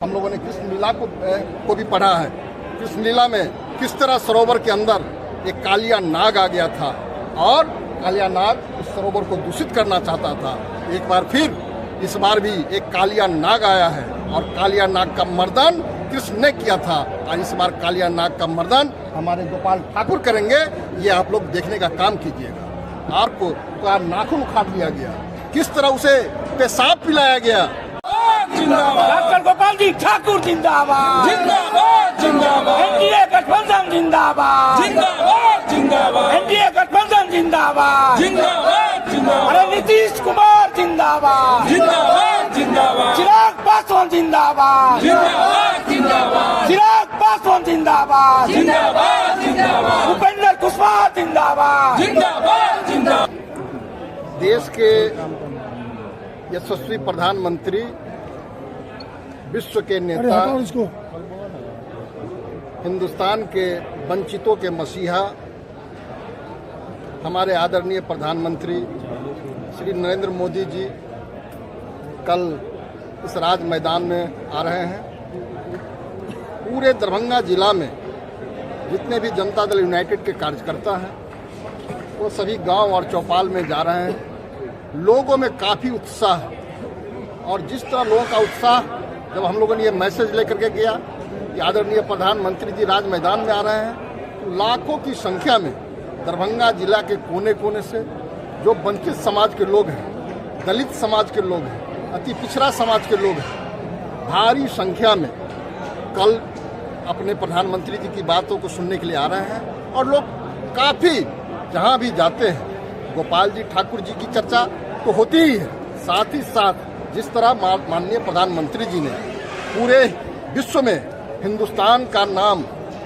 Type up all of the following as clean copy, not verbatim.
हम लोगों ने कृष्ण लीला को भी पढ़ा है। कृष्ण लीला में किस तरह सरोवर के अंदर एक कालिया नाग आ गया था और कालिया नाग उस सरोवर को दूषित करना चाहता था। एक बार फिर इस बार भी एक कालिया नाग आया है और कालिया नाग का मर्दन कृष्ण ने किया था और इस बार कालिया नाग का मर्दन हमारे गोपाल ठाकुर करेंगे। ये आप लोग देखने का काम कीजिएगा। आपको नाखून उखाड़ लिया गया, किस तरह उसे पेशाब पिलाया गया। डॉक्टर गोपाल जी ठाकुर जिंदाबाद, जिंदाबाद जिंदाबाद, एनडीए गठबंधन जिंदाबाद, जिंदाबाद जिंदाबाद, एनडीए गठबंधन जिंदाबाद, जिंदाबाद जिंदाबाद, अरे नीतीश कुमार जिंदाबाद, जिंदाबाद जिंदाबाद, चिराग पासवान जिंदाबाद, जिंदाबाद जिंदाबाद, चिराग पासवान जिंदाबाद, जिंदाबाद जिंदाबाद, उपेंद्र कुशवाहा जिंदाबाद, जिंदाबाद जिंदाबाद। देश के यशस्वी प्रधानमंत्री, विश्व के नेता, हिंदुस्तान के वंचितों के मसीहा, हमारे आदरणीय प्रधानमंत्री श्री नरेंद्र मोदी जी कल इस राज मैदान में आ रहे हैं। पूरे दरभंगा जिला में जितने भी जनता दल यूनाइटेड के कार्यकर्ता हैं वो सभी गांव और चौपाल में जा रहे हैं। लोगों में काफ़ी उत्साह है और जिस तरह लोगों का उत्साह जब हम लोगों ने ये मैसेज लेकर के गया कि आदरणीय प्रधानमंत्री जी राज मैदान में आ रहे हैं, तो लाखों की संख्या में दरभंगा जिला के कोने कोने से जो वंचित समाज के लोग हैं, दलित समाज के लोग हैं, अति पिछड़ा समाज के लोग हैं, भारी संख्या में कल अपने प्रधानमंत्री जी की बातों को सुनने के लिए आ रहे हैं। और लोग काफ़ी जहाँ भी जाते हैं गोपाल जी ठाकुर जी की चर्चा तो होती ही है, साथ ही साथ जिस तरह माननीय प्रधानमंत्री जी ने पूरे विश्व में हिंदुस्तान का नाम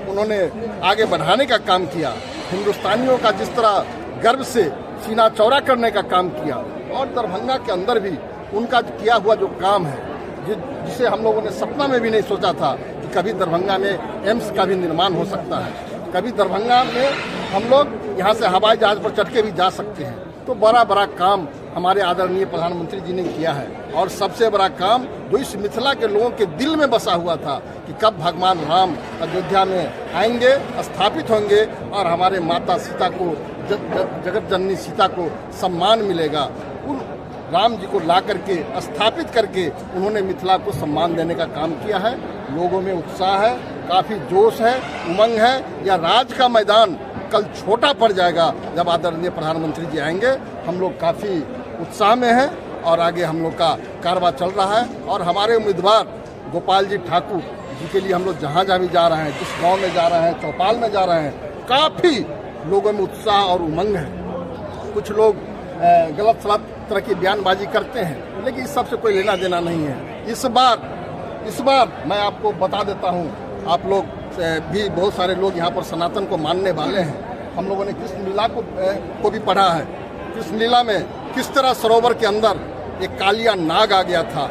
उन्होंने आगे बढ़ाने का काम किया, हिंदुस्तानियों का जिस तरह गर्व से सीना चौड़ा करने का काम किया और दरभंगा के अंदर भी उनका किया हुआ जो काम है जिसे हम लोगों ने सपना में भी नहीं सोचा था कि कभी दरभंगा में एम्स का भी निर्माण हो सकता है, कभी दरभंगा में हम लोग यहाँ से हवाई जहाज पर चढ़ के भी जा सकते हैं। तो बड़ा काम हमारे आदरणीय प्रधानमंत्री जी ने किया है और सबसे बड़ा काम जो इस मिथिला के लोगों के दिल में बसा हुआ था कि कब भगवान राम अयोध्या में आएंगे, स्थापित होंगे और हमारे माता सीता को जगत जननी सीता को सम्मान मिलेगा। उन राम जी को ला करके स्थापित करके उन्होंने मिथिला को सम्मान देने का काम किया है। लोगों में उत्साह है, काफ़ी जोश है, उमंग है। या राज का मैदान कल छोटा पड़ जाएगा जब आदरणीय प्रधानमंत्री जी आएंगे। हम लोग काफ़ी उत्साह में हैं और आगे हम लोग का कारवां चल रहा है और हमारे उम्मीदवार गोपाल जी ठाकुर जी के लिए हम लोग जहाँ भी जा रहे हैं, जिस गांव में जा रहे हैं, चौपाल में जा रहे हैं, काफ़ी लोगों में उत्साह और उमंग है। कुछ लोग गलत सलत तरह की बयानबाजी करते हैं, लेकिन इस सब से कोई लेना देना नहीं है। इस बार मैं आपको बता देता हूँ, आप लोग भी बहुत सारे लोग यहाँ पर सनातन को मानने वाले हैं। हम लोगों ने कृष्ण लीला को भी पढ़ा है। कृष्ण लीला में किस तरह सरोवर के अंदर एक कालिया नाग आ गया था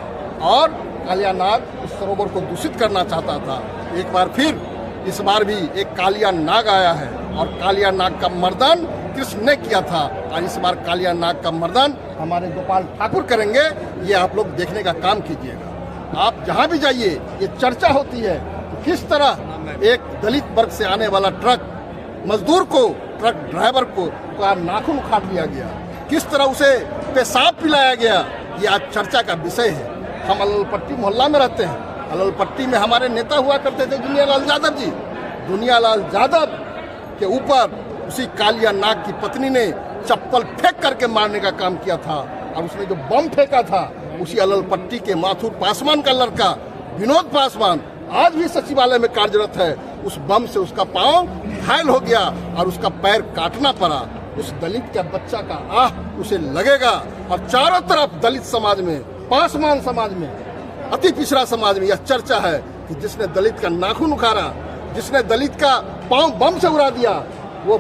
और कालिया नाग उस सरोवर को दूषित करना चाहता था। एक बार फिर इस बार भी एक कालिया नाग आया है और कालिया नाग का मर्दन कृष्ण ने किया था और इस बार कालिया नाग का मर्दन हमारे गोपाल ठाकुर करेंगे। ये आप लोग देखने का काम कीजिएगा। आप जहाँ भी जाइए ये चर्चा होती है किस तरह एक दलित वर्ग से आने वाला ट्रक मजदूर को, ट्रक ड्राइवर को नाखून उखाड़ लिया गया, किस तरह उसे पेशाब पिलाया गया। ये आज चर्चा का विषय है। हम अललपट्टी मोहल्ला में रहते हैं। अललपट्टी में हमारे नेता हुआ करते थे दुनियालाल यादव जी। दुनियालाल यादव के ऊपर उसी कालिया नाग की पत्नी ने चप्पल फेंक करके मारने का काम किया था और उसने जो बम फेंका था उसी अललपट्टी के माथुर पासवान का लड़का विनोद पासवान आज भी सचिवालय में कार्यरत है। उस बम से उसका पांव घायल हो गया और उसका पैर काटना पड़ा। उस दलित के बच्चा का आह उसे लगेगा और चारों तरफ दलित समाज में, पासवान समाज में, अति पिछड़ा समाज में यह चर्चा है कि जिसने दलित का नाखून उखाड़ा, जिसने दलित का पांव बम से उड़ा दिया, वो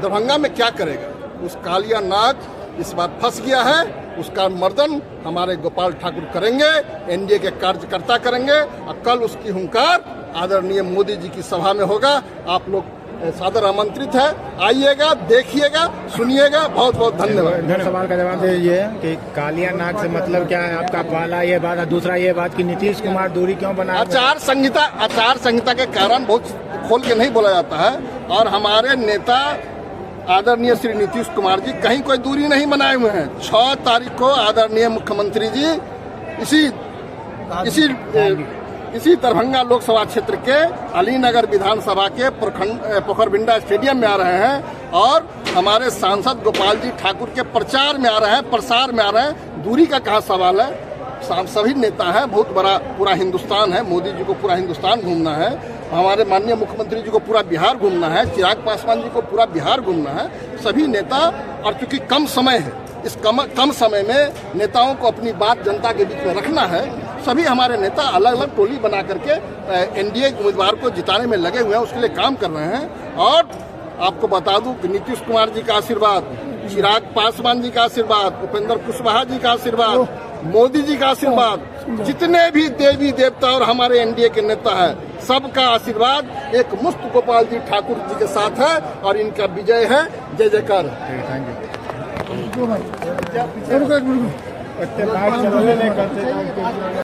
दरभंगा में क्या करेगा। उस कालिया नाग इस बार फंस गया है। उसका मर्दन हमारे गोपाल ठाकुर करेंगे, एनडीए के कार्यकर्ता करेंगे और कल उसकी हुंकार आदरणीय मोदी जी की सभा में होगा। आप लोग सादर आमंत्रित है। आइएगा, देखिएगा, सुनिएगा। बहुत बहुत धन्यवाद। सवाल का जवाब दीजिए कि कालिया नाग से मतलब क्या है आपका? पहला ये बात है, दूसरा ये बात कि नीतीश कुमार दूरी क्यों बनाए? आचार संहिता के कारण बहुत खोल के नहीं बोला जाता है। और हमारे नेता आदरणीय श्री नीतीश कुमार जी कहीं कोई दूरी नहीं बनाए हुए हैं। 6 तारीख को आदरणीय मुख्यमंत्री जी इसी दरभंगा लोकसभा क्षेत्र के अलीनगर विधानसभा के पोखरबिंडा स्टेडियम में आ रहे हैं और हमारे सांसद गोपाल जी ठाकुर के प्रचार में आ रहे हैं, प्रसार में आ रहे हैं। दूरी का कहाँ सवाल है? सभी नेता है, बहुत बड़ा पूरा हिंदुस्तान है। मोदी जी को पूरा हिंदुस्तान घूमना है, हमारे माननीय मुख्यमंत्री जी को पूरा बिहार घूमना है, चिराग पासवान जी को पूरा बिहार घूमना है। सभी नेता, और चूंकि कम समय है, इस कम समय में नेताओं को अपनी बात जनता के बीच में रखना है। सभी हमारे नेता अलग अलग टोली बना करके एनडीए उम्मीदवार को जिताने में लगे हुए हैं, उसके लिए काम कर रहे हैं। और आपको बता दूं कि नीतीश कुमार जी का आशीर्वाद, चिराग पासवान जी का आशीर्वाद, उपेंद्र कुशवाहा जी का आशीर्वाद, मोदी जी का आशीर्वाद, जितने भी देवी देवता और हमारे एनडीए के नेता है, सबका आशीर्वाद एक मुफ्त गोपाल जी ठाकुर जी के साथ है और इनका विजय है। जय जयकार। Thank you.